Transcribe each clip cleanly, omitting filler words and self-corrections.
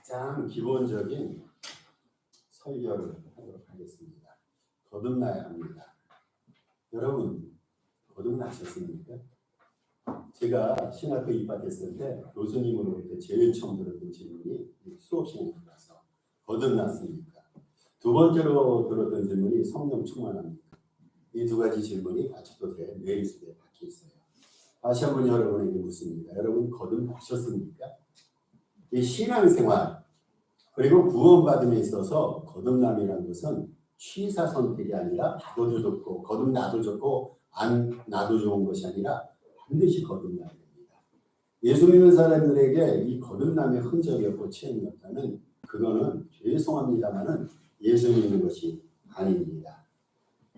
가장 기본적인 설교를 하도록 하겠습니다. 거듭나야 합니다. 여러분, 거듭나셨습니까? 제가 신학교 입학했을 때 교수님으로부터 제일 처음 들었던 질문이 수업 시간에 들어서 거듭났습니까? 두 번째로 들었던 질문이 성령 충만합니까? 이 두 가지 질문이 아직도 제 뇌리속에 박혀 있어요. 다시 한번 여러분에게 묻습니다. 여러분 거듭나셨습니까? 이 신앙생활 그리고 구원받음에 있어서 거듭남이라는 것은 취사 선택이 아니라 나도 좋고 거듭나도 좋고 안 나도 좋은 것이 아니라 반드시 거듭나야 됩니다. 예수 믿는 사람들에게 이 거듭남의 흔적이 없고 체험이 없다면 그거는 죄송합니다마는 예수 믿는 것이 아닙니다.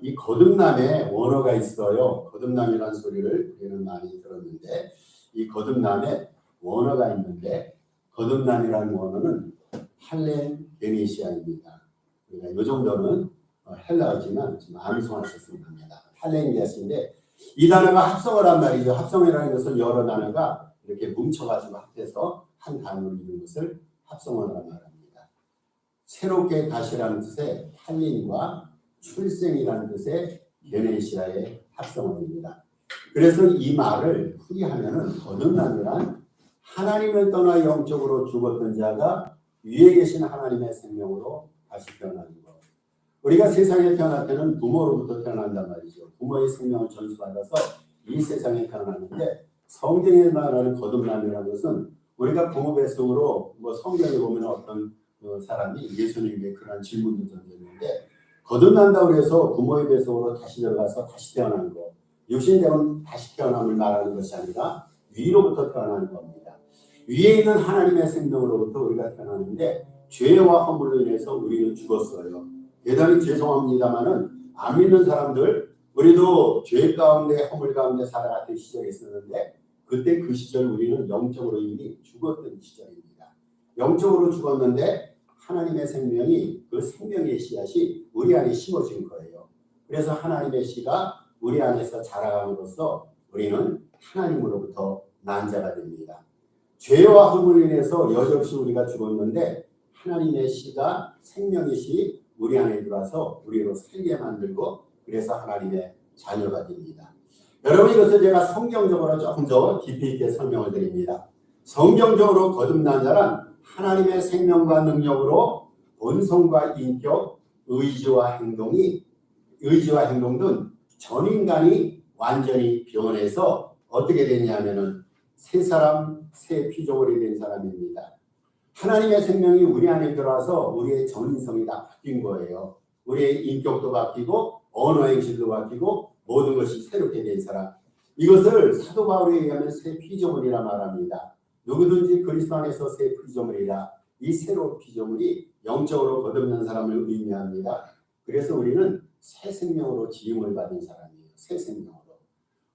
이 거듭남에 원어가 있어요. 거듭남이라는 소리를 우리는 많이 들었는데 이 거듭남에 원어가 있는데 거듭남이라는 원어는 할렌게네시아입니다. 그러니까 이 정도는 헬라어지만 좀 암송하셨으면 합니다. 할렌게네시아인데 이 단어가 합성어란 말이죠. 합성어라는 것은 여러 단어가 이렇게 뭉쳐가지고 합해서 한 단어로 이루는 것을 합성어라고 말합니다. 새롭게 다시라는 뜻의 할린과 출생이라는 뜻의 게네시아의 합성어입니다. 그래서 이 말을 풀이하면은 거듭남이란 하나님을 떠나 영적으로 죽었던 자가 위에 계신 하나님의 생명으로 다시 태어나는 것. 우리가 세상에 태어날 때는 부모로부터 태어난단 말이죠. 부모의 생명을 전수받아서 이 세상에 태어났는데 성경에 말하는 거듭남이라는 것은 우리가 부모 뱃속으로 성경에 보면 어떤 사람이 예수님에게 그런 질문도 던졌는데 거듭난다고 해서 부모의 뱃속으로 다시 들어가서 다시 태어나는 것. 육신대원 다시 태어남을 말하는 것이 아니라 위로부터 태어나는 겁니다. 위에 있는 하나님의 생명으로부터 우리가 태어나는데 죄와 허물로 인해서 우리는 죽었어요. 대단히 죄송합니다마는 안 믿는 사람들 우리도 죄 가운데 허물 가운데 살아갔던 시절이 있었는데 그때 그 시절 우리는 영적으로 이미 죽었던 시절입니다. 영적으로 죽었는데 하나님의 생명이 그 생명의 씨앗이 우리 안에 심어진 거예요. 그래서 하나님의 씨가 우리 안에서 자라감으로써 우리는 하나님으로부터 난 자가 됩니다. 죄와 허물로 인해서 여지없이 우리가 죽었는데 하나님의 씨가 생명의 씨 우리 안에 들어와서 우리로 살게 만들고 그래서 하나님의 자녀가 됩니다. 여러분 이것을 제가 성경적으로 조금 더 깊이 있게 설명을 드립니다. 성경적으로 거듭난 자란 하나님의 생명과 능력으로 본성과 인격, 의지와 행동 등 전 인간이 완전히 변해서 어떻게 되냐면은 새 사람, 새 피조물이 된 사람입니다. 하나님의 생명이 우리 안에 들어와서 우리의 전인성이 다 바뀐 거예요. 우리의 인격도 바뀌고 언어 행실도 바뀌고 모든 것이 새롭게 된 사람. 이것을 사도 바울에 의하면 새 피조물이라 말합니다. 누구든지 그리스도 안에서 새 피조물이라. 이 새로운 피조물이 영적으로 거듭난 사람을 의미합니다. 그래서 우리는 새 생명으로 지음을 받은 사람이에요. 새 생명으로.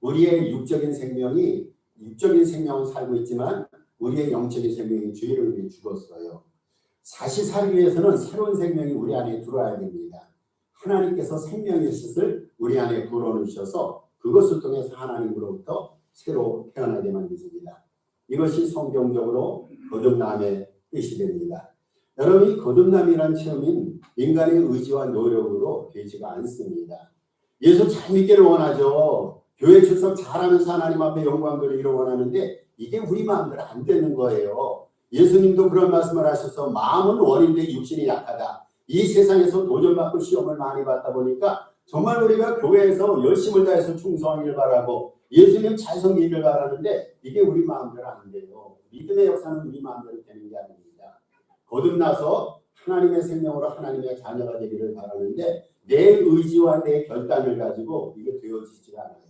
우리의 육적인 생명은 살고 있지만 우리의 영적인 생명이 죄를 위해 죽었어요. 다시 살기 위해서는 새로운 생명이 우리 안에 들어와야 됩니다. 하나님께서 생명의 뜻을 우리 안에 불어넣으셔서 그것을 통해서 하나님으로부터 새로 태어나게 만드십니다. 이것이 성경적으로 거듭남의 뜻이 됩니다. 여러분 이 거듭남이란 체험인 인간의 의지와 노력으로 되지가 않습니다. 예수 잘 믿기를 원하죠. 교회 출석 잘하면서 하나님 앞에 영광 돌리기를 원하는데 이게 우리 마음대로 안 되는 거예요. 예수님도 그런 말씀을 하셔서 마음은 원인데 육신이 약하다. 이 세상에서 도전받고 시험을 많이 받다 보니까 정말 우리가 교회에서 열심을 다해서 충성하기를 바라고 예수님 잘 섬기기를 바라는데 이게 우리 마음대로 안 돼요. 믿음의 역사는 우리 마음대로 되는 게 아닙니다. 거듭나서 하나님의 생명으로 하나님의 자녀가 되기를 바라는데 내 의지와 내 결단을 가지고 이게 되어지지가 않아요.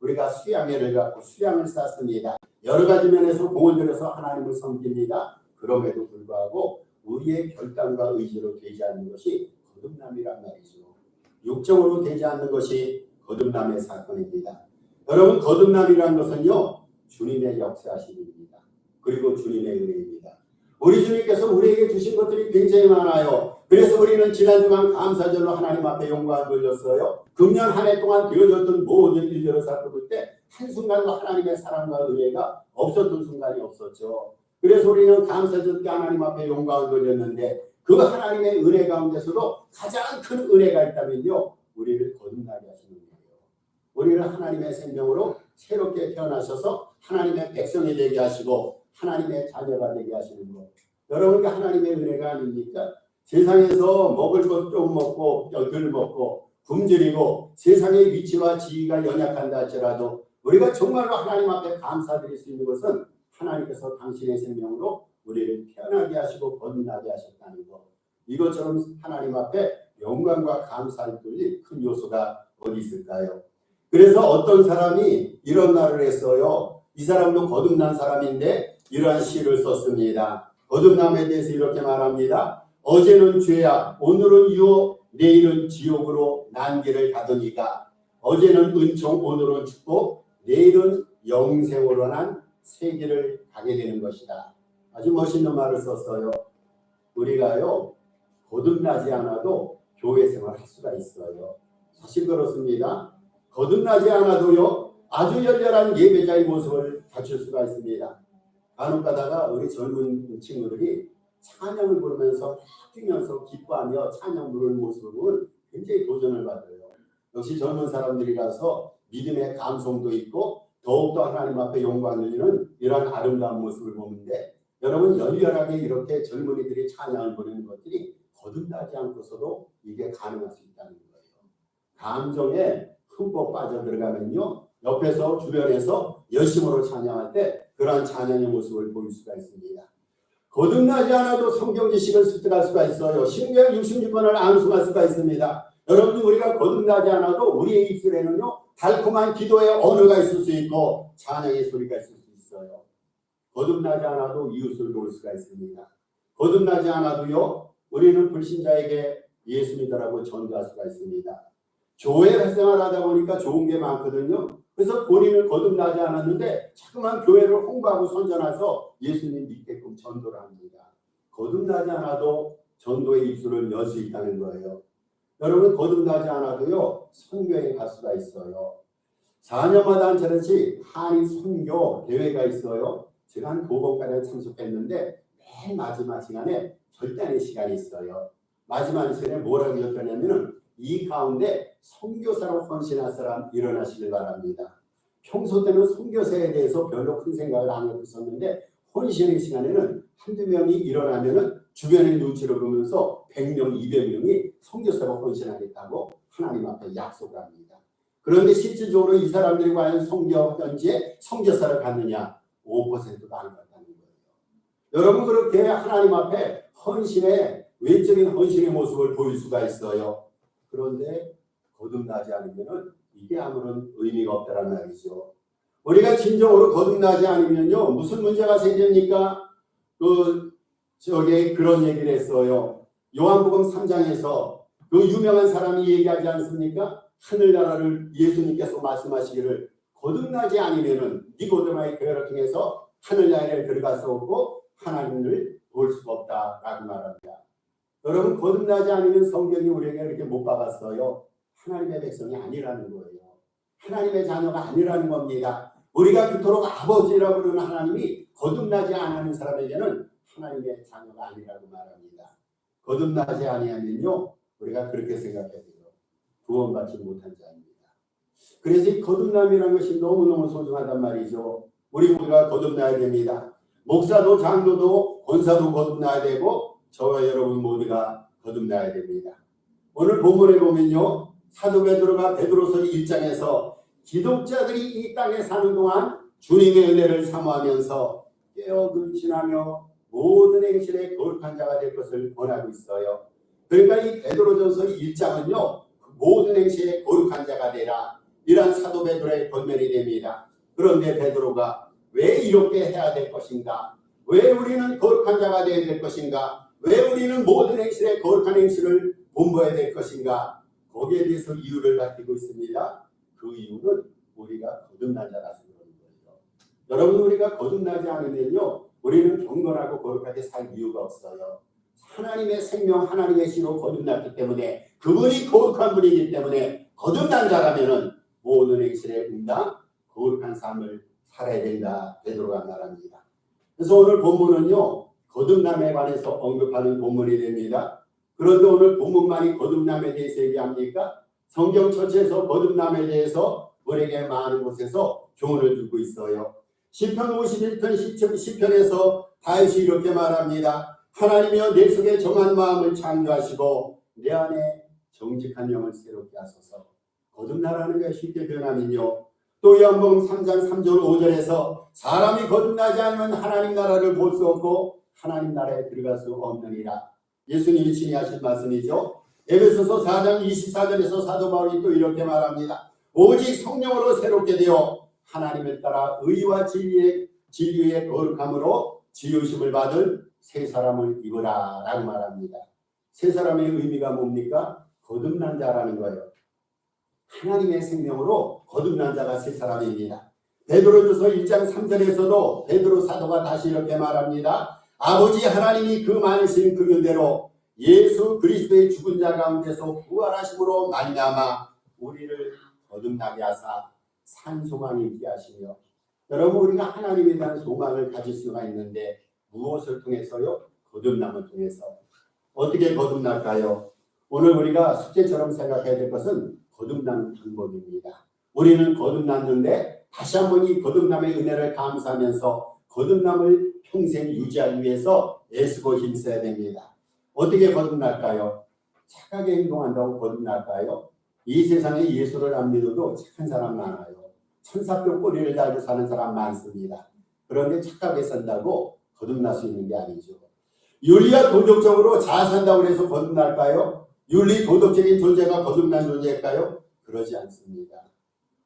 우리가 수양회를 갖고 수양을 쌓습니다. 여러 가지 면에서 공을 들여서 하나님을 섬깁니다. 그럼에도 불구하고 우리의 결단과 의지로 되지 않는 것이 거듭남이란 말이죠. 육적으로 되지 않는 것이 거듭남의 사건입니다. 여러분 거듭남이란 것은요. 주님의 역사하심입니다. 그리고 주님의 은혜입니다. 우리 주님께서 우리에게 주신 것들이 굉장히 많아요. 그래서 우리는 지난주간 감사절로 하나님 앞에 영광을 돌렸어요. 금년 한 해 동안 되어졌던 모든 일들을 살펴볼 때 한순간도 하나님의 사랑과 은혜가 없었던 순간이 없었죠. 그래서 우리는 감사절때 하나님 앞에 영광을 돌렸는데 그 하나님의 은혜 가운데서도 가장 큰 은혜가 있다면요, 우리를 거듭나게 하시는 거예요. 우리를 하나님의 생명으로 새롭게 태어나셔서 하나님의 백성이 되게 하시고 하나님의 자녀가 되게 하시는 것. 여러분께 하나님의 은혜가 아닙니까? 세상에서 먹을 것 좀 먹고 덜 먹고 굶주리고 세상의 위치와 지위가 연약한다 할지라도 우리가 정말로 하나님 앞에 감사드릴 수 있는 것은 하나님께서 당신의 생명으로 우리를 태어나게 하시고 거듭나게 하셨다는 것. 이것처럼 하나님 앞에 영광과 감사를 돌릴 큰 요소가 어디 있을까요? 그래서 어떤 사람이 이런 말을 했어요. 이 사람도 거듭난 사람인데 이러한 시를 썼습니다. 거듭남에 대해서 이렇게 말합니다. 어제는 죄악, 오늘은 유혹, 내일은 지옥으로 난길을 가더니가. 어제는 은총, 오늘은 축복, 내일은 영생으로 난 새 길을 가게 되는 것이다. 아주 멋있는 말을 썼어요. 우리가요, 거듭나지 않아도 교회 생활을 할 수가 있어요. 사실 그렇습니다. 거듭나지 않아도요, 아주 열렬한 예배자의 모습을 갖출 수가 있습니다. 간혹 가다가 우리 젊은 친구들이 찬양을 부르면서 뛰면서 기뻐하며 찬양 부르는 모습을 보면 굉장히 도전을 받아요. 역시 젊은 사람들이라서 믿음의 감성도 있고 더욱더 하나님 앞에 영광을 돌리는 이런 아름다운 모습을 보는데, 여러분 열렬하게 이렇게 젊은이들이 찬양을 부르는 것들이 거듭나지 않고서도 이게 가능할 수 있다는 거예요. 감정에 흠뻑 빠져들어가면요, 옆에서 주변에서 열심으로 찬양할 때 그러한 찬양의 모습을 보일 수가 있습니다. 거듭나지 않아도 성경 지식을 습득할 수가 있어요. 신구약 66권을 암송할 수가 있습니다. 여러분, 우리가 거듭나지 않아도 우리의 입술에는요, 달콤한 기도의 언어가 있을 수 있고 찬양의 소리가 있을 수 있어요. 거듭나지 않아도 이웃을 도울 수가 있습니다. 거듭나지 않아도요, 우리는 불신자에게 예수 믿으라고 전도할 수가 있습니다. 교회 생활하다 보니까 좋은 게 많거든요. 그래서 본인은 거듭나지 않았는데 자꾸만 교회를 홍보하고 선전해서 예수님 믿게끔 전도를 합니다. 거듭나지 않아도 전도의 입술을 열 수 있다는 거예요. 여러분, 거듭나지 않아도요, 선교에 갈 수가 있어요. 4년마다 한 차례씩 한인 선교 대회가 있어요. 제가 한 2번까지 참석했는데 맨 마지막 시간에 절단의 시간이 있어요. 마지막 시간에 뭐라고 였더냐면은 이 가운데 선교사로 헌신할 사람 일어나시길 바랍니다. 평소 때는 선교사에 대해서 별로 큰 생각을 안 하고 있었는데 헌신의 시간에는 한두 명이 일어나면은 주변의 눈치를 보면서 100명, 200명이 선교사로 헌신하겠다고 하나님 앞에 약속을 합니다. 그런데 실질적으로 이 사람들이 과연 선교지에 선교사를 갔느냐? 5%도 안 갔다는 거예요. 여러분, 그렇게 하나님 앞에 헌신의 외적인 헌신의 모습을 보일 수가 있어요. 그런데 거듭나지 않으면 이게 아무런 의미가 없다는 말이죠. 우리가 진정으로 거듭나지 않으면요, 무슨 문제가 생깁니까? 저게 그런 얘기를 했어요. 요한복음 3장에서 그 유명한 사람이 얘기하지 않습니까? 하늘나라를 예수님께서 말씀하시기를 거듭나지 않으면은 니고데마의 교회를 통해서 하늘나라에 들어갈 수 없고 하나님을 볼 수가 없다라고 말합니다. 여러분, 거듭나지 않으면 성경이 우리에게 이렇게 못 박았어요. 하나님의 백성이 아니라는 거예요. 하나님의 자녀가 아니라는 겁니다. 우리가 그토록 아버지라고 부르는 하나님이 거듭나지 않는 사람에게는 하나님의 자녀가 아니라고 말합니다. 거듭나지 아니하면요, 우리가 그렇게 생각해야 돼요. 구원받지 못한 자입니다. 그래서 이 거듭남이라는 것이 너무너무 소중하단 말이죠. 우리가 거듭나야 됩니다. 목사도 장로도 권사도 거듭나야 되고 저와 여러분 모두가 거듭나야 됩니다. 오늘 본문에 보면요, 사도 베드로가 베드로서 1장에서 기독자들이 이 땅에 사는 동안 주님의 은혜를 사모하면서 깨어 근신하며 모든 행실에 거룩한 자가 될 것을 권하고 있어요. 그러니까 이 베드로전서 1장은요, 모든 행실에 거룩한 자가 되라, 이러한 사도 베드로의 권면이 됩니다. 그런데 베드로가 왜 이렇게 해야 될 것인가? 왜 우리는 거룩한 자가 되어야 될 것인가? 왜 우리는 모든 행실에 거룩한 행실을 본보여야 될 것인가? 거기에 대해서 이유를 밝히고 있습니다. 그 이유는 우리가 거듭난 자라서 그런 거예요. 여러분, 우리가 거듭나지 않으면요, 우리는 경건하고 거룩하게 살 이유가 없어요. 하나님의 생명, 하나님의 신으로 거듭났기 때문에, 그분이 거룩한 분이기 때문에 거듭난 자라면은 모든 행실에 응당 거룩한 삶을 살아야 된다, 베드로가 말합니다. 그래서 오늘 본문은요, 거듭남에 관해서 언급하는 본문이 됩니다. 그런데 오늘 본문만이 거듭남에 대해서 얘기합니까? 성경 전체에서 거듭남에 대해서 우리에게 많은 곳에서 교훈을 주고 있어요. 시편 51편 10편에서 다윗이 이렇게 말합니다. 하나님이여 내 속에 정한 마음을 창조하시고 내 안에 정직한 영을 새롭게 하소서. 거듭나라는 것이 쉽게 변함이요. 또 요한복음 3장 3절 5절에서 사람이 거듭나지 않으면 하나님 나라를 볼 수 없고 하나님 나라에 들어갈 수 없느니라. 예수님이 친히 하신 말씀이죠. 에베소서 4장 24절에서 사도 바울이 또 이렇게 말합니다. 오직 성령으로 새롭게 되어 하나님을 따라 의와 진리의 거룩함으로 지으심을 받은 새 사람을 입으라 라고 말합니다. 새 사람의 의미가 뭡니까? 거듭난 자라는 거예요. 하나님의 생명으로 거듭난 자가 새 사람입니다. 베드로전서 1장 3절에서도 베드로 사도가 다시 이렇게 말합니다. 아버지 하나님이 그 많으신 긍휼대로 예수 그리스도의 죽은 자 가운데서 부활하심으로 말미암아 우리를 거듭나게 하사 산 소망이 있게 하시며. 여러분, 우리가 하나님에 대한 소망을 가질 수가 있는데 무엇을 통해서요? 거듭남을 통해서. 어떻게 거듭날까요? 오늘 우리가 숙제처럼 생각해야 될 것은 거듭나는 방법입니다. 우리는 거듭났는데 다시 한번 이 거듭남의 은혜를 감사하면서 거듭남을 평생 유지하기 위해서 애쓰고 힘써야 됩니다. 어떻게 거듭날까요? 착하게 행동한다고 거듭날까요? 이 세상에 예수를 안 믿어도 착한 사람 많아요. 천사뼈 꼬리를 달고 사는 사람 많습니다. 그런데 착하게 산다고 거듭날 수 있는 게 아니죠. 윤리와 도덕적으로 잘 산다고 해서 거듭날까요? 윤리 도덕적인 존재가 거듭난 존재일까요? 그러지 않습니다.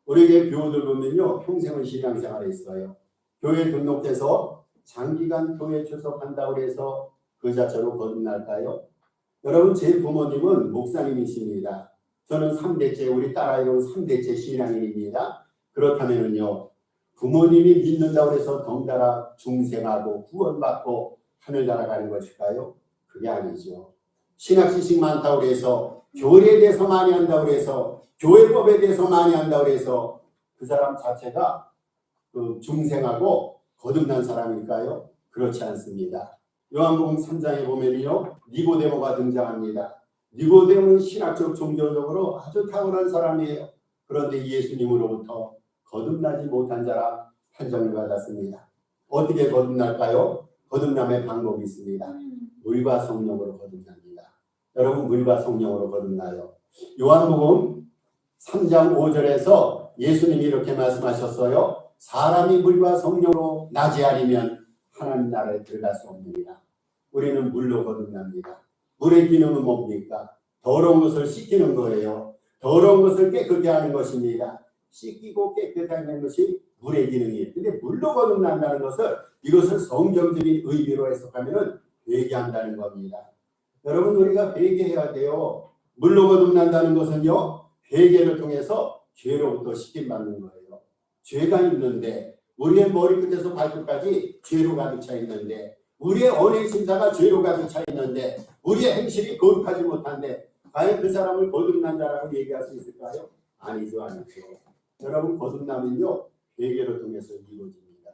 우리에게 교우들 보면요, 평생을 신앙생활을 했어요. 교회 등록해서 장기간 교회 출석한다고 해서 그 자체로 거듭날까요? 여러분, 제 부모님은 목사님이십니다. 저는 3대째, 우리 딸아이는 3대째 신앙인입니다. 그렇다면요, 부모님이 믿는다고 해서 덩달아 중생하고 구원받고 하늘 날아가는 것일까요? 그게 아니죠. 신학 지식 많다고 해서 교리에 대해서 많이 한다고 해서 교회법에 대해서 많이 한다고 해서 그 사람 자체가 중생하고 거듭난 사람일까요? 그렇지 않습니다. 요한복음 3장에 보면요, 니고데모가 등장합니다. 니고데모는 신학적 종교적으로 아주 탁월한 사람이에요. 그런데 예수님으로부터 거듭나지 못한 자라 판정을 받았습니다. 어떻게 거듭날까요? 거듭남의 방법이 있습니다. 물과 성령으로 거듭납니다. 여러분, 물과 성령으로 거듭나요. 요한복음 3장 5절에서 예수님이 이렇게 말씀하셨어요. 사람이 물과 성령으로 나지 않으면 하나님 나라에 들어갈 수 없느니라. 우리는 물로 거듭납니다. 물의 기능은 뭡니까? 더러운 것을 씻기는 거예요. 더러운 것을 깨끗게 하는 것입니다. 씻기고 깨끗게 하는 것이 물의 기능이에요. 근데 물로 거듭난다는 것을, 이것을 성경적인 의미로 해석하면 회개한다는 겁니다. 여러분, 우리가 회개해야 돼요. 물로 거듭난다는 것은요, 회개를 통해서 죄로부터 씻김받는 거예요. 죄가 있는데, 우리의 머리끝에서 발끝까지 죄로 가득 차 있는데, 우리의 언행 심사가 죄로 가득 차 있는데, 우리의 행실이 거룩하지 못한데, 과연 그 사람을 거듭난 자라고 얘기할 수 있을까요? 아니죠, 아니죠. 여러분, 거듭남은요, 회개를 통해서 이루어집니다.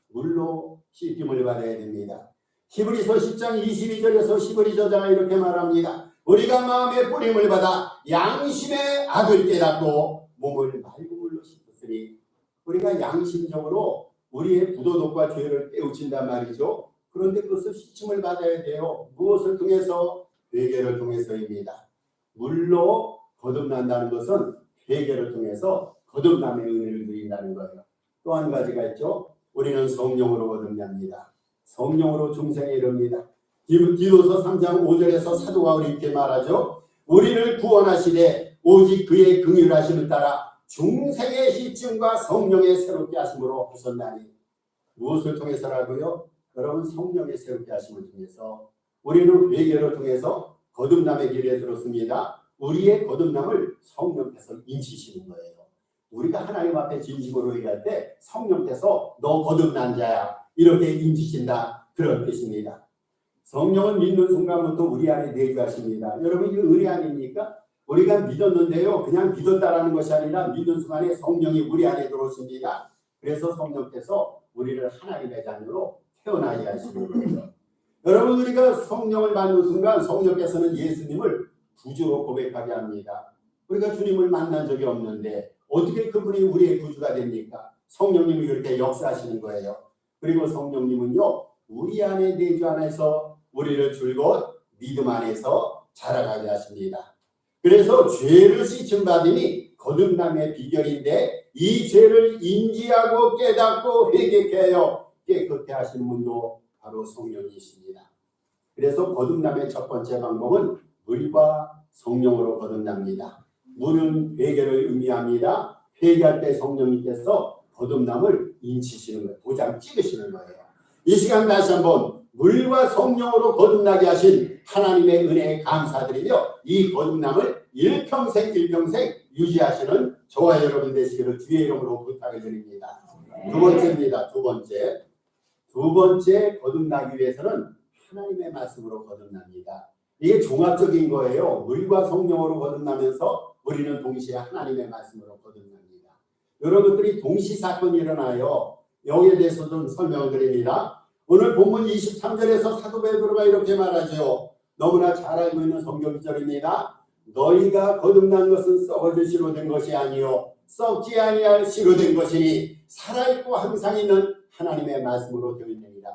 물로 씻김을 받아야 됩니다. 히브리서 10장 22절에서 12절장에 이렇게 말합니다. 우리가 마음의 뿌림을 받아 양심의 악을 깨닫고 몸을 맑은 물로 씻었으니, 우리가 양심적으로 우리의 부도덕과 죄를 깨우친단 말이죠. 그런데 그것을 씻음을 받아야 돼요. 무엇을 통해서? 회개를 통해서입니다. 물로 거듭난다는 것은 회개를 통해서 거듭남의 은혜를 누린다는 거예요. 또 한 가지가 있죠. 우리는 성령으로 거듭납니다. 성령으로 중생에 이릅니다. 디도서 3장 5절에서 사도 바울이 이렇게 말하죠. 우리를 구원하시되 오직 그의 긍휼하심을 따라 중생의 씻음과 성령의 새롭게 하심으로 하셨나니. 무엇을 통해서라고요? 여러분, 성령의 새롭게 하심을 통해서. 우리는 회개를 통해서 거듭남의 길에 들었습니다. 우리의 거듭남을 성령께서 인치시는 거예요. 우리가 하나님 앞에 진심으로 회개할 때 성령께서 너 거듭난 자야 이렇게 인치신다, 그런 뜻입니다. 성령은 믿는 순간부터 우리 안에 내주하십니다. 여러분, 이거 은혜 아닙니까? 우리가 믿었는데요, 그냥 믿었다라는 것이 아니라 믿는 순간에 성령이 우리 안에 들어오십니다. 그래서 성령께서 우리를 하나님의 자녀로 태어나게 하시는 거예요. 여러분, 우리가 성령을 받는 순간 성령께서는 예수님을 구주로 고백하게 합니다. 우리가 주님을 만난 적이 없는데 어떻게 그분이 우리의 구주가 됩니까? 성령님이 그렇게 역사하시는 거예요. 그리고 성령님은요, 우리 안에 내주 안에서 우리를 줄곧 믿음 안에서 자라가게 하십니다. 그래서 죄를 씻음받으니 거듭남의 비결인데, 이 죄를 인지하고 깨닫고 회개케 하여 깨끗게 하시는 분도 바로 성령이십니다. 그래서 거듭남의 첫 번째 방법은 물과 성령으로 거듭납니다. 물은 회개를 의미합니다. 회개할 때 성령님께서 거듭남을 인치시는 거예요. 도장 찍으시는 거예요. 이 시간 다시 한번 물과 성령으로 거듭나게 하신 하나님의 은혜에 감사드리며, 이 거듭남을 일평생 유지하시는 저와 여러분 되시기를 주의 이름으로 부탁을 드립니다. 두 번째입니다. 두 번째 거듭나기 위해서는 하나님의 말씀으로 거듭납니다. 이게 종합적인 거예요. 물과 성령으로 거듭나면서 우리는 동시에 하나님의 말씀으로 거듭납니다. 여러분들이 동시사건이 일어나요. 여기에 대해서 좀 설명을 드립니다. 오늘 본문 23절에서 사도 베드로가 이렇게 말하죠. 너무나 잘 알고 있는 성경 구절입니다. 너희가 거듭난 것은 썩어질 씨로 된 것이 아니요 썩지 아니할 씨로 된 것이니 살아있고 항상 있는 하나님의 말씀으로 되어 있느니라.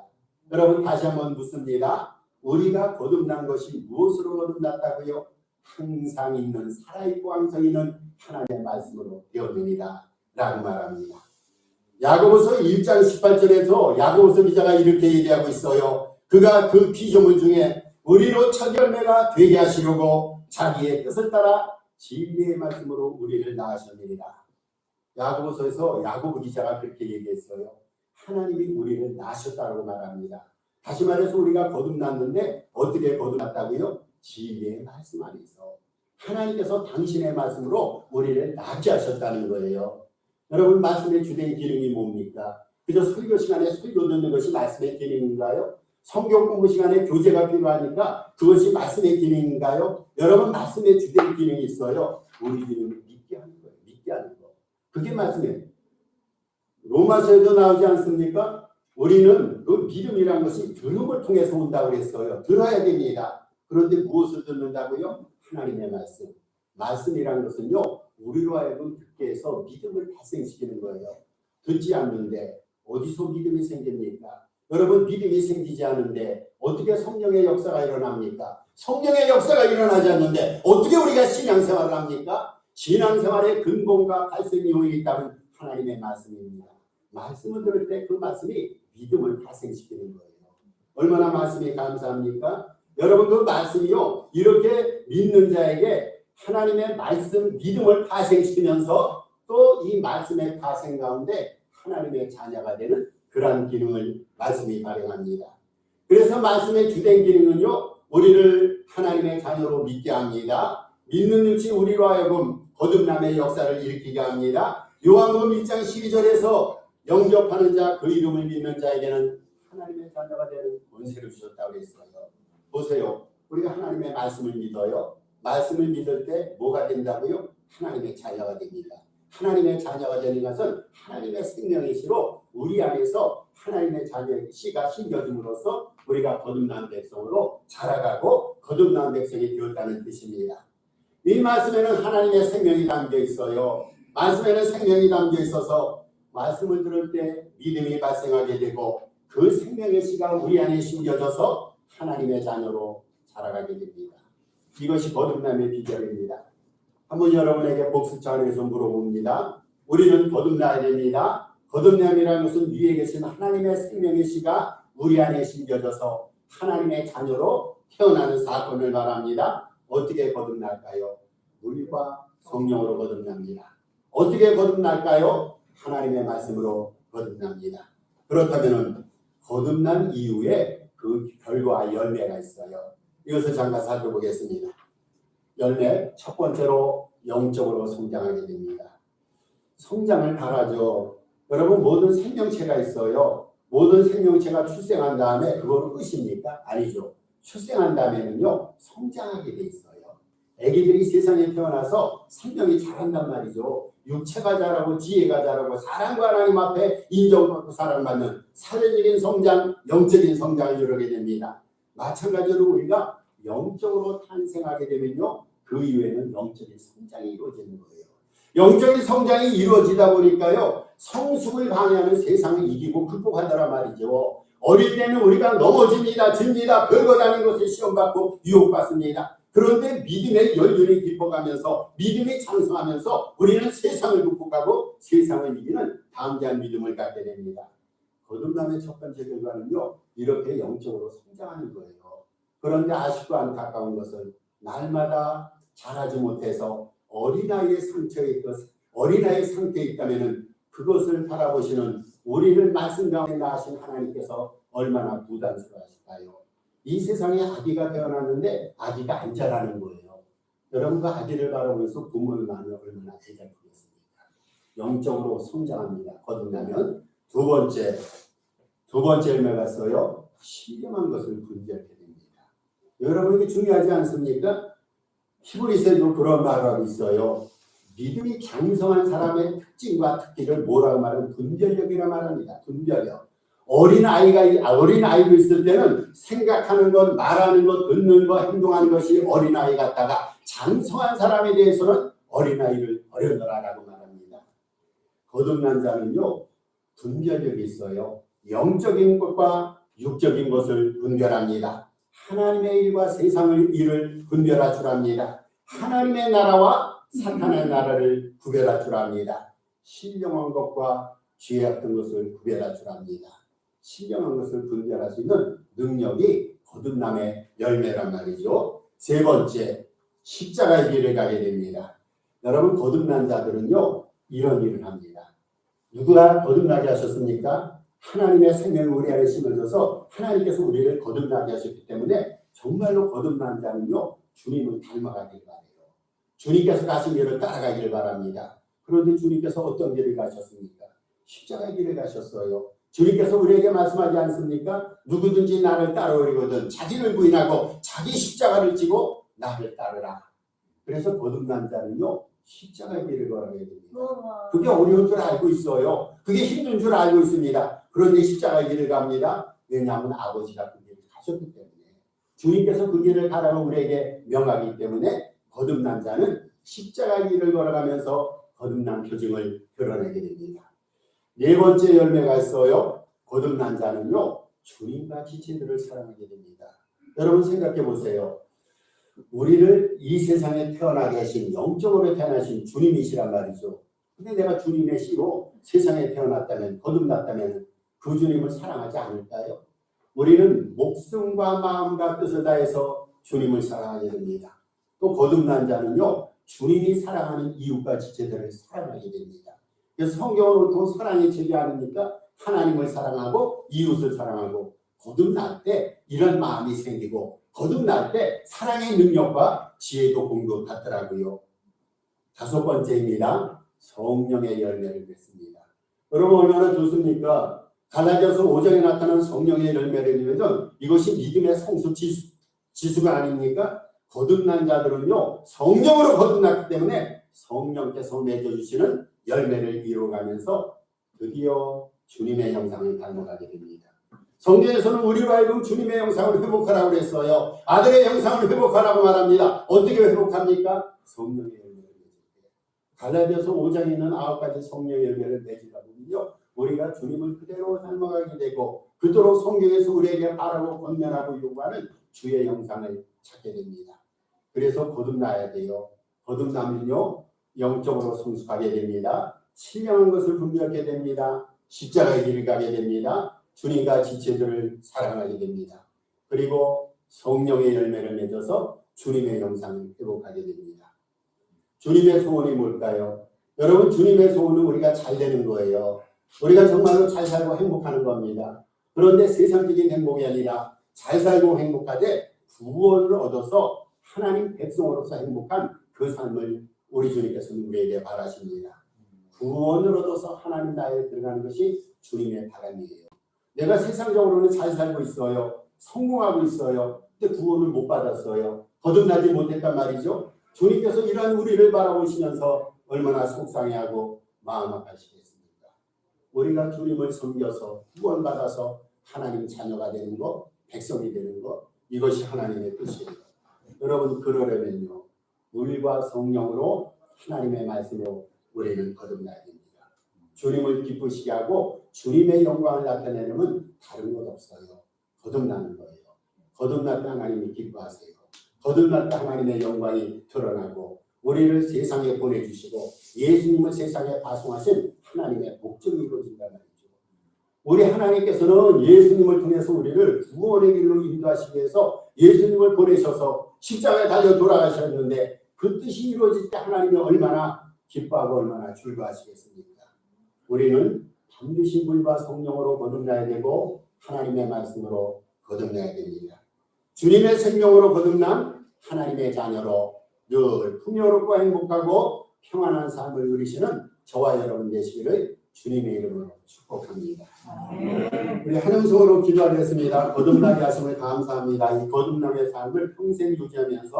여러분, 다시 한번 묻습니다. 우리가 거듭난 것이 무엇으로 거듭났다고요? 항상 있는, 살아있고 항상 있는 하나님의 말씀으로 되었느니라 라고 말합니다. 야고보서 1장 18절에서 야고보서 기자가 이렇게 얘기하고 있어요. 그가 그 피조물 중에 우리로 첫 열매가 되게 하시려고 자기의 뜻을 따라 진리의 말씀으로 우리를 낳으셨느니라. 야고보서에서 야고보 기자가 그렇게 얘기했어요. 하나님이 우리를 낳으셨다고 말합니다. 다시 말해서 우리가 거듭났는데 어떻게 거듭났다고요? 진리의 말씀 안에서 하나님께서 당신의 말씀으로 우리를 낳게 하셨다는 거예요. 여러분, 말씀의 주된 기능이 뭡니까? 그저 설교 시간에 설교 듣는 것이 말씀의 기능인가요? 성경 공부 시간에 교재가 필요하니까 그것이 말씀의 기능인가요? 여러분, 말씀의 주된 기능이 있어요. 우리 기능을 믿게 하는 거예요. 믿게 하는 거. 그게 말씀이에요. 로마서에도 나오지 않습니까? 우리는 그 믿음이란 것이 들음을 통해서 온다고 그랬어요. 들어야 됩니다. 그런데 무엇을 듣는다고요? 하나님의 말씀. 말씀이란 것은요, 우리로 하여금 듣게 해서 믿음을 발생시키는 거예요. 듣지 않는데 어디서 믿음이 생깁니까? 여러분, 믿음이 생기지 않는데 어떻게 성령의 역사가 일어납니까? 성령의 역사가 일어나지 않는데 어떻게 우리가 신앙생활을 합니까? 신앙생활의 근본과 발생 요인이 있다는 하나님의 말씀입니다. 말씀을 들을 때 그 말씀이 믿음을 발생시키는 거예요. 얼마나 말씀이 감사합니까? 여러분, 그 말씀이요, 이렇게 믿는 자에게 하나님의 말씀, 믿음을 발생시키면서 또 이 말씀의 발생 가운데 하나님의 자녀가 되는 그러한 기능을 말씀이 발휘합니다. 그래서 말씀의 주된 기능은요, 우리를 하나님의 자녀로 믿게 합니다. 믿는 즉시 우리로 하여금 거듭남의 역사를 일으키게 합니다. 요한복음 1장 12절에서 영접하는 자, 그 이름을 믿는 자에게는 하나님의 자녀가 되는 권세를 주셨다고 했어요. 보세요. 우리가 하나님의 말씀을 믿어요. 말씀을 믿을 때 뭐가 된다고요? 하나님의 자녀가 됩니다. 하나님의 자녀가 되는 것은 하나님의 생명의 씨로 우리 안에서 하나님의 자녀의 씨가 심겨짐으로써 우리가 거듭난 백성으로 자라가고 거듭난 백성이 되었다는 뜻입니다. 이 말씀에는 하나님의 생명이 담겨 있어요. 말씀에는 생명이 담겨 있어서 말씀을 들을 때 믿음이 발생하게 되고 그 생명의 씨가 우리 안에 심겨져서 하나님의 자녀로 자라가게 됩니다. 이것이 거듭남의 비결입니다. 한번 여러분에게 복습차원에서 물어봅니다. 우리는 거듭나야 됩니다. 거듭남이라는 것은 위에 계신 하나님의 생명의 씨가 우리 안에 심겨져서 하나님의 자녀로 태어나는 사건을 말합니다. 어떻게 거듭날까요? 물과 성령으로 거듭납니다. 어떻게 거듭날까요? 하나님의 말씀으로 거듭납니다. 그렇다면 거듭난 이후에 그 결과 열매가 있어요. 이것을 잠깐 살펴보겠습니다. 열매, 첫 번째로 영적으로 성장하게 됩니다. 성장을 바라죠. 여러분, 모든 생명체가 있어요. 모든 생명체가 출생한 다음에 그거는 끝입니까? 아니죠. 출생한 다음에는요, 성장하게 돼 있어요. 아기들이 세상에 태어나서 생명이 자란단 말이죠. 육체가 자라고 지혜가 자라고 사랑과 하나님 앞에 인정받고 사랑받는 사회적인 성장, 영적인 성장을 이루게 됩니다. 마찬가지로 우리가 영적으로 탄생하게 되면요, 그 이후에는 영적인 성장이 이루어지는 거예요. 영적인 성장이 이루어지다 보니까요, 성숙을 방해하는 세상을 이기고 극복한다란 말이죠. 어릴 때는 우리가 넘어집니다, 집니다, 별거 아닌 것을 시험받고 유혹받습니다. 그런데 믿음의 연륜이 깊어가면서 믿음이 장성하면서 우리는 세상을 극복하고 세상을 이기는 담대한 믿음을 갖게 됩니다. 거듭남의 첫 번째 결과는요, 이렇게 영적으로 성장하는 거예요. 그런데 아쉽고 안타까운 것은 날마다 자라지 못해서 어린아이의 상태에 있다면 그것을 바라보시는 우리를 말씀 가운데 낳으신 하나님께서 얼마나 부담스러워하실까요? 이 세상에 아기가 태어났는데 아기가 안 자라는 거예요. 여러분 그 아기를 바라보면서 부모의 마음이 얼마나 애잔하겠습니까? 영적으로 성장합니다. 거듭나면 두 번째 열매가 있어요. 신령한 것을 분별하게 됩니다. 여러분 이게 중요하지 않습니까? 히브리서에도 그런 말을 하고 있어요. 믿음이 장성한 사람의 특징과 특기를 뭐라고 말하면 분별력이라 말합니다. 분별력. 어린아이도 있을 때는 생각하는 것, 말하는 것, 듣는 것, 행동하는 것이 어린아이 같다가 장성한 사람에 대해서는 어린아이를 버려놓으라고 말합니다. 거듭난 자는요, 분별력이 있어요. 영적인 것과 육적인 것을 분별합니다. 하나님의 일과 세상의 일을 분별할 줄 압니다. 하나님의 나라와 사탄의 나라를 구별할 줄 압니다. 신령한 것과 죄악된 것을 구별할 줄 압니다. 신령한 것을 분별할 수 있는 능력이 거듭남의 열매란 말이죠. 세 번째, 십자가의 길을 가게 됩니다. 여러분 거듭난 자들은요, 이런 일을 합니다. 누가 거듭나게 하셨습니까? 하나님의 생명이 우리 안에 심어져서 하나님께서 우리를 거듭나게 하셨기 때문에 정말로 거듭난 자는요, 주님을 닮아가길 바래요. 주님께서 가신 길을 따라가길 바랍니다. 그런데 주님께서 어떤 길을 가셨습니까? 십자가의 길을 가셨어요. 주님께서 우리에게 말씀하지 않습니까? 누구든지 나를 따르려거든 자기를 부인하고 자기 십자가를 지고 나를 따르라. 그래서 거듭난 자는요, 십자가의 길을 걸어가야 됩니다. 그게 어려운 줄 알고 있어요. 그게 힘든 줄 알고 있습니다. 그런데 십자가의 길을 갑니다. 왜냐하면 아버지가 그 길을 가셨기 때문에. 주님께서 그 길을 가라고 우리에게 명하기 때문에 거듭난 자는 십자가의 길을 걸어가면서 거듭난 표징을 드러내게 됩니다. 네 번째 열매가 있어요. 거듭난 자는요, 주님과 지체들을 사랑하게 됩니다. 여러분 생각해 보세요. 우리를 이 세상에 태어나게 하신, 영적으로 태어나신 주님이시란 말이죠. 근데 내가 주님의 씨로 세상에 태어났다면, 거듭났다면 그 주님을 사랑하지 않을까요? 우리는 목숨과 마음과 뜻을 다해서 주님을 사랑하게 됩니다. 또 거듭난 자는요, 주님이 사랑하는 이웃과 지체들을 사랑하게 됩니다. 그래서 성경은 온통 사랑의 책이 아닙니까? 하나님을 사랑하고 이웃을 사랑하고 거듭날 때 이런 마음이 생기고 거듭날 때 사랑의 능력과 지혜도 공급받더라고요. 다섯 번째입니다. 성령의 열매를 맺습니다. 여러분 얼마나 좋습니까? 갈라디아서 5장에 나타난 성령의 열매를 맺으면 이것이 믿음의 성수 지수가 아닙니까? 거듭난 자들은요, 성령으로 거듭났기 때문에 성령께서 맺어주시는 열매를 이루어가면서 드디어 주님의 형상을 닮아가게 됩니다. 성경에서는 우리로 하여금 주님의 형상을 회복하라고 했어요. 아들의 형상을 회복하라고 말합니다. 어떻게 회복합니까? 성령의 열매를 맺을 때. 갈라디아서 5장에 있는 9가지 성령의 열매를 맺으다 보면요, 우리가 주님을 그대로 닮아가게 되고 그토록 성경에서 우리에게 바라고 권면하고 요구하는 주의 형상을 찾게 됩니다. 그래서 거듭나야 돼요. 거듭나면요, 영적으로 성숙하게 됩니다. 신령한 것을 분별하게 됩니다. 십자가의 길을 가게 됩니다. 주님과 지체들을 사랑하게 됩니다. 그리고 성령의 열매를 맺어서 주님의 형상을 회복하게 됩니다. 주님의 소원이 뭘까요? 여러분 주님의 소원은 우리가 잘 되는 거예요. 우리가 정말로 잘 살고 행복하는 겁니다. 그런데 세상적인 행복이 아니라 잘 살고 행복하되 구원을 얻어서 하나님 백성으로서 행복한 그 삶을 우리 주님께서는 우리에게 바라십니다. 구원을 얻어서 하나님 나라에 들어가는 것이 주님의 바람이에요. 내가 세상적으로는 잘 살고 있어요. 성공하고 있어요. 근데 구원을 못 받았어요. 거듭나지 못했단 말이죠. 주님께서 이런 우리를 바라보시면서 얼마나 속상해하고 마음 아파하시겠습니까? 우리가 주님을 섬겨서 구원받아서 하나님 자녀가 되는 것, 백성이 되는 것, 이것이 하나님의 뜻이에요. 여러분, 그러려면요, 물과 성령으로 하나님의 말씀으로 우리는 거듭나야 됩니다. 주님을 기쁘시게 하고 주님의 영광을 나타내려면 다른 것 없어요. 거듭나는 거예요. 거듭날 때 하나님이 기뻐하세요. 거듭날 때 하나님의 영광이 드러나고 우리를 세상에 보내주시고 예수님을 세상에 파송하신 하나님의 목적이 이루어진다는 말이죠. 우리 하나님께서는 예수님을 통해서 우리를 구원의 길로 인도하시기 위해서 예수님을 보내셔서 십자가에 달려 돌아가셨는데 그 뜻이 이루어질 때 하나님이 얼마나 기뻐하고 얼마나 즐거워하시겠습니까? 우리는 반드시 물과 성령으로 거듭나야 되고 하나님의 말씀으로 거듭나야 됩니다. 주님의 생명으로 거듭난 하나님의 자녀로 늘 풍요롭고 행복하고 평안한 삶을 누리시는 저와 여러분 되시기를 주님의 이름으로 축복합니다. 우리 한 음성으로 기도하겠습니다. 거듭나게 하심을 감사합니다. 이 거듭남의 삶을 평생 유지하면서